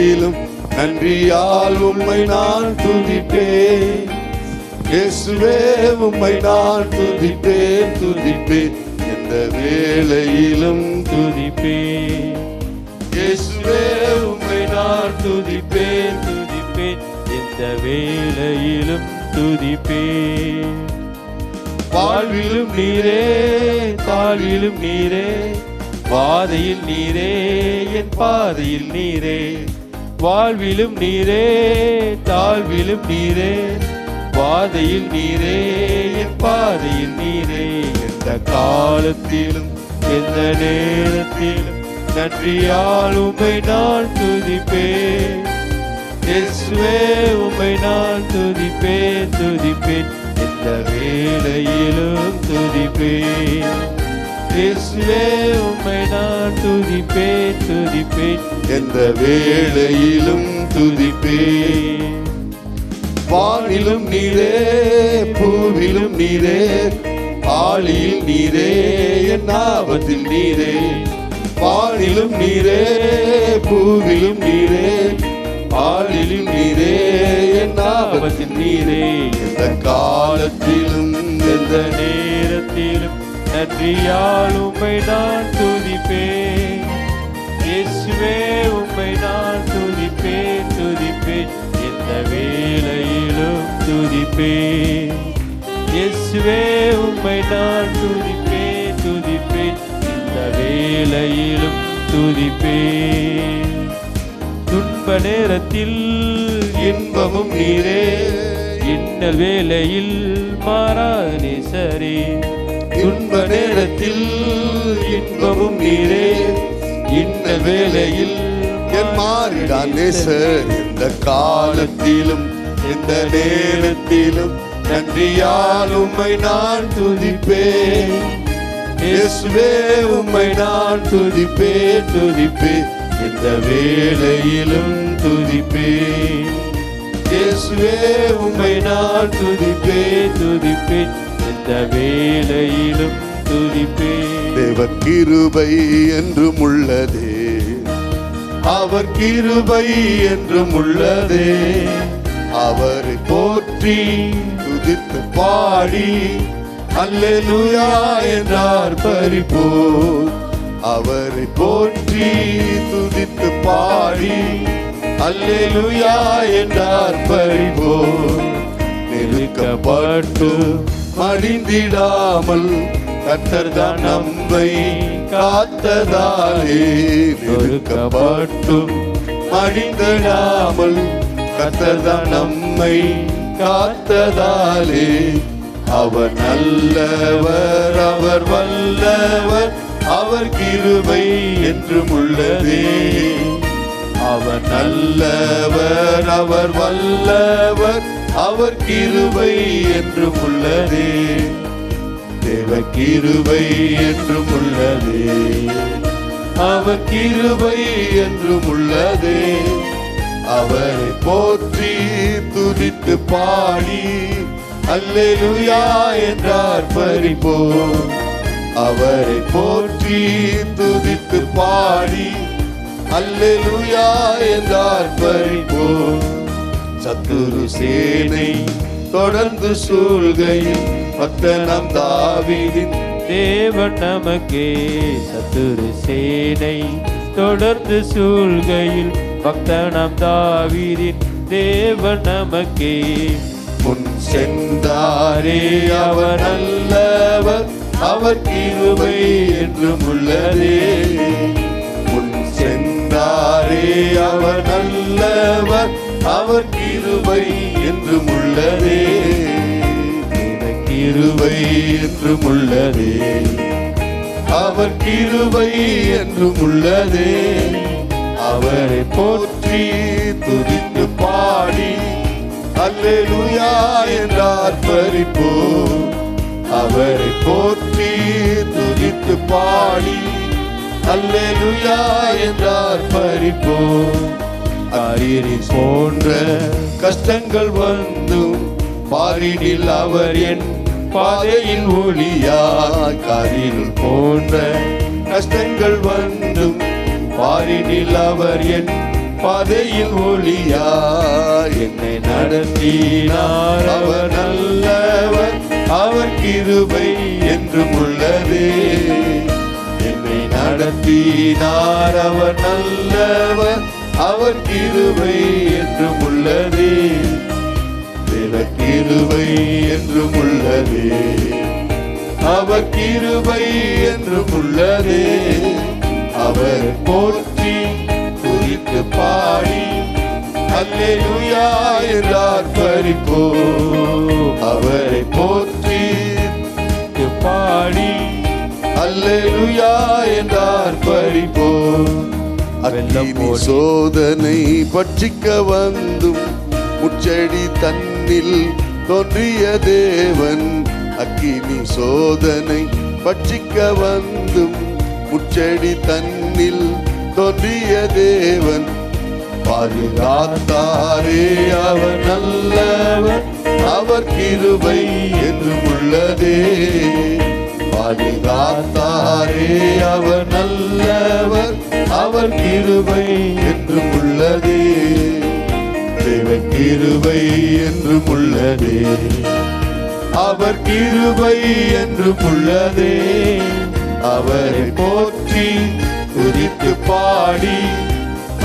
நேரத்திலும் நன்றியால் உம்மை நான் துதிப்பேன். இயேசுவே உம்மை நான் துதிப்பேன் துதிப்பேன், எந்த வேளையிலும் துதிப்பேன். இயேசுவே உம்மை நான் துதிப்பேன் துதிப்பேன், எந்த வேளையிலும் துதிப்பேன். வாழ்விலும் நீரே தாழ்விலும் நீரே, பாதையில் நீரே என் பாதையில் நீரே. வாழ்விலும் நீரே தாழ்விலும் நீரே, பாதையில் நீரே என் பாதையில் நீரே. எந்த காலத்திலும் எந்த நேரத்திலும் நன்றியால் உம்மை நான் துதிப்பேன். இயேசுவே உம்மை நான் துதிப்பேன் துதிப்பேன், எந்த வேளையிலும் துதிப்பேன். இயேசுவே உம்மை நான் துதிப்பேன் துதிப்பேன், எந்த வேளையிலும் துதிப்பேன். வானிலும் நீரே பூவிலும் நீரே, ஆழியில் நீரே என் ஆபத்தில் நீரே. வானிலும் நீரே பூவிலும் நீரே, ஆழிலும் நீரே என் ஆபத்தில் நீரே. எந்த காலத்திலும் எந்த நேரத்திலும் நன்றியால் உம்மை நான் துதிப்பேன். இயேசுவே உம்மை நான் துதிப்பேன் துதிப்பேன், எந்த வேளையிலும் துதிப்பேன். இயேசுவே உம்மை நான் துதிப்பேன் துதிப்பேன், எந்த வேளையிலும் துதிப்பேன். துன்ப நேரத்தில் இன்பமும் நீரே, இன்னல் வேளையில் மாறாத நேசரே. துன்ப நேரத்தில் இன்பமும் நீரே, இன்னல் வேளையில் என் மாறிடா நேசர். எந்த காலத்திலும் எந்த நேரத்திலும் நன்றியால் உம்மை நான் துதிப்பேன். இயேசுவே உம்மை நான் துதிப்பேன் துதிப்பேன், எந்த வேளையிலும் துதிப்பேன். இயேசுவே உம்மை நான் துதிப்பேன் துதிப்பேன், எந்த வேளையிலும் துதிப்பேன். தேவ கிருபை என்றும் உள்ளதே, அவர் கிருபை என்றும் உள்ளதே. அவரை போற்றி துதித்து பாடி அல்லேலூயா என்றார் பரிபோர். அவரை போற்றி துதித்து பாடி அல்லேலூயா என்றார் பரிபோர். நெருக்கப்பட்டு மடிந்திடாமல் கர்த்தர்தான் நம்மை காத்ததாலே. நெருக்கப்பட்டும் மடிந்திடாமல் கர்த்தர்தான் நம்மை காத்ததாலே. அவர் நல்லவர் அவர் வல்லவர், அவர் கிருபை என்றும் உள்ளதே. அவர் நல்லவர் அவர் வல்லவர், அவர் கிருபை என்றும் உள்ளதே. தேவ கிருபை என்றும் உள்ளதே, அவர் கிருபை என்றும் உள்ளதே. அவரை போற்றி துதித்து பாடி அல்லேலூயா என்றார் பரிபோர். அவரை போற்றி துதித்து பாடி அல்லேலூயா என்றார் பரிபோர். சத்துரு சேனை தொடர்ந்து சூழ்கையில் பக்தனம் தாவீதின் தேவன் நமக்கே. சத்துரு சேனை தொடர்ந்து சூழ்கையில் பக்தனம் தாவீதின் தேவன் நமக்கே. முன் சென்றாரே அவர் நல்லவர், அவர் கிருபை என்றும் உள்ளதே. முன் சென்றாரே அவர் நல்லவர், அவர் கிருபை என்றும் உள்ளதே. கிருபை என்றும் உள்ளதே, அவர் கிருபை என்றும் உள்ளதே. அவரை போற்றி துதித்து பாடி அல்லேலூயா என்றார் பரிபோர். அவரை போற்றி துதித்து பாடி அல்லேலூயா என்றார் பரிபோர். காரினில் போன்ற கஷ்டங்கள் வந்தும் பாரினில் அவர் என் பாதையில் ஒளியாய். காரினில் போன்ற கஷ்டங்கள் வந்தும் பாரினில் அவர் என் பாதையில் ஒளியா என்னை நடத்தினார் அவர் நல்லவர், அவர் கிருபை என்றும் உள்ளதே. என்னை நடத்தினார் அவர் நல்லவர், அவர் கிருபை என்றும் உள்ளதே. தேவ கிருபை என்றும் உள்ளதே, அவர் கிருபை என்றும் உள்ளதே. அவர் போற்றி துதித்து பாடி அல்லேலூயா என்று ஆர்ப்பரிப்போம். அவரை போற்றி பாடி அல்லேலூயா என்று ஆர்ப்பரிப்போம். அக்கினி சோதனை பட்சிக்க வந்தும் முச்செடி தன்னில் தோன்றிய தேவன். அக்கினி சோதனை பட்சிக்க வந்தும் முச்செடி தன்னில் தோன்றிய தேவன். பாதுகாத்தாரே அவர் நல்லவர், அவர் கிருபை என்றும் உள்ளதே. பாதுகாத்தாரே அவர் நல்லவர், அவர் கிருபை என்றும் உள்ளதே. தேவ கிருபை என்றும் உள்ளதே, அவர் கிருபை என்றும் உள்ளதே. அவரை போற்றி துதித்து பாடி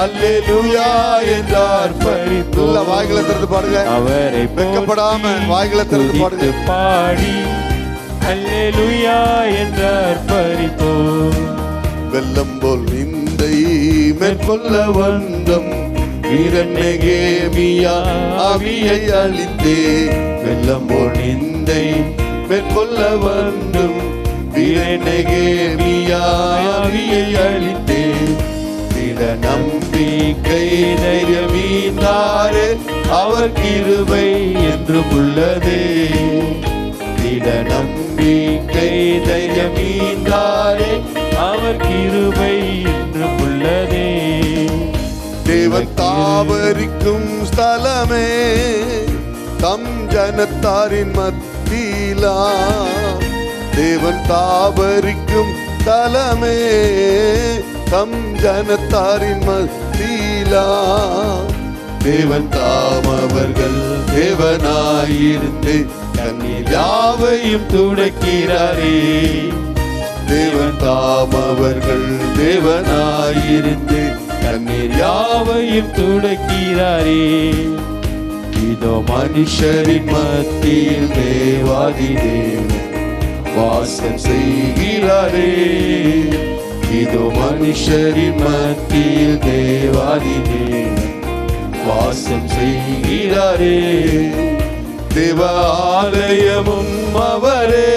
அல்லேலூயா என்றார் பரிபூர்ண. வாய்களை திறந்து பாடுங்க. அவரை வெட்கப்படாம வாய்களை திறந்து பாடுங்க. பாடி அல்லேலூயா என்றார் பரிபூர்ண. வெள்ளம் போல் நிந்தை மேற்கொள்ள வந்தம் வீரன் நெகேமியா ஆவியை அளித்தே. வெள்ளம் போல் நிந்தை மேற்கொள்ள வந்தும் வீரன் நெகேமியா ஆவியை அளித்தே. திட நம்பிக்கை தைரியமீந்தாரே, அவர் கிருபை என்றும் உள்ளதே. திட நம்பிக்கை தைரியமீந்தாரே, அவர் கிருபை என்றும் உள்ளதே. தேவன் தாவரிக்கும் ஸ்தலமே, தம் ஜனத்தாரின் மத்தியிலா. தேவன் தாவரிக்கும் ஸ்தலமே, தம் ஜனத்தாரின் மத்தியிலா. தேவன் தாம் அவர்கள் தேவனாயிருந்து கண்ணீர் யாவையும் துடைக்கிறாரே. தேவன் தாம் அவர்கள் தேவனாயிருந்து கண்ணீர் யாவையும் துடைக்கிறாரே. இதோ மனுஷரின் மத்தியில் தேவாதி தேவன் வாசம் செய்கிறாரே. இதோ மனுஷரின் மத்தியில் தேவாதி தேவன் வாசம் செய்கிறாரே. தேவ ஆலயமும் அவரே,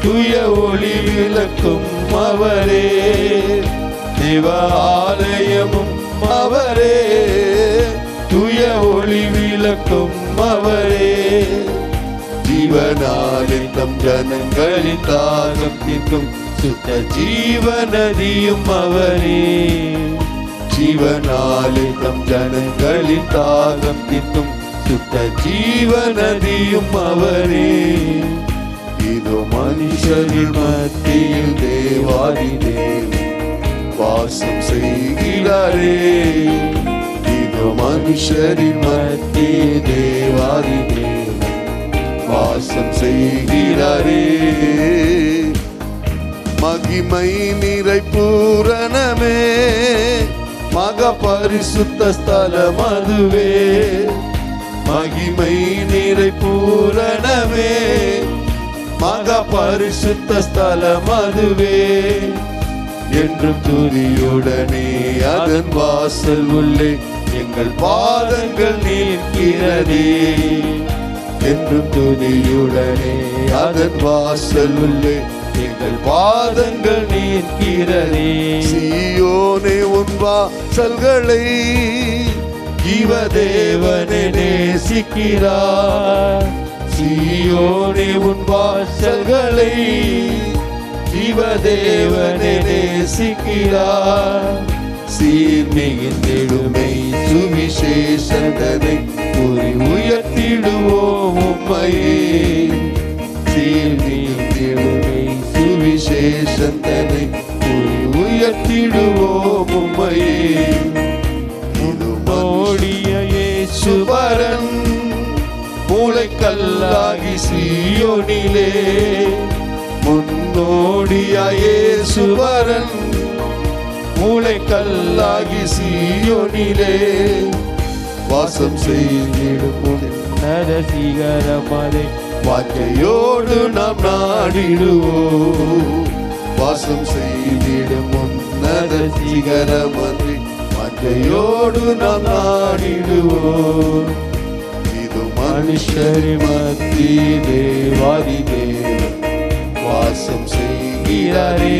துய ஒளி விளக்கும் அவரே. தேவ ஆலயமும் அவரே, துய ஒளி விளக்கும் அவரே. ஜீவனாலே தம் ஜனங்களின் தாகம் தீர்க்கும் சுத்த ஜீவநதியும் அவரே. ஜீவனாலே தம் ஜனங்களின் தாகம் தீர்க்கும் சுத்த ஜீவநதியும் அவரே. இதோ மனுஷரின் மத்தியில் தேவாதி தேவன் வாசம் செய்கிறாரே. இதோ மனுஷரின் மத்தியில் தேவாதி தேவன் வாசம் செய்கிறாரே. மகிமை நிறை பூரணமே, மக பரிசுத்த ஸ்தலம் அதுவே. மகிமை நிறை பூரணமே, மக பரிசுத்த ஸ்தலம் அதுவே. என்றும் துதியுடனே அதன் வாசல் உள்ளே எங்கள் பாதங்கள் நிற்கிறதே. என்றும் துதியுடனே அதன் வாசல் உள்ளே எங்கள் பாதங்கள் நிற்கிறதே. சீயோனே உன் வாசல்களை ஜீவதேவனே நேசிக்கிறார். சீயோனே உன் வாசல்களை ஜீவதேவனே நேசிக்கிறார். சீர் மிகுந்திடுமை சுவிசேஷதனை கூறி உயர்த்திடுவோம் உம்மையே. சீர் மிகுந்திடுமை சுவிசேஷதனை கூறி உயர்த்திடுவோம் உம்மையே. இயேசுபரன் மூளைக்கல்லாகி சீயோனிலே முன்னோடியாய் இயேசுபரன் மூளைக்கல்லாகி சீயோனிலே வாசம் செய்திடும் உன்னத சிகரமதை வாஞ்சையோடு நாம் நாடிடுவோம். வாசம் செய்திடும் உன்னத சிகரமதை வாஞ்சையோடு நாம் நாடிடுவோம். இது மனுஷரி மத்தியிலே தேவாதி தேவன் வாசம் செய்கிறாரே.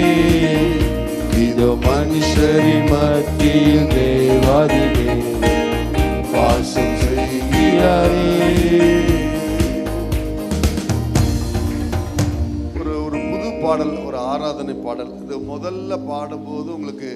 இது மனுஷரி மத்தியில் தேவாதி தேவன் வாசம் செய்கிறாரே. ஒரு புது பாடல், ஒரு ஆராதனை பாடல். இது முதல்ல பாடும்போது உங்களுக்கு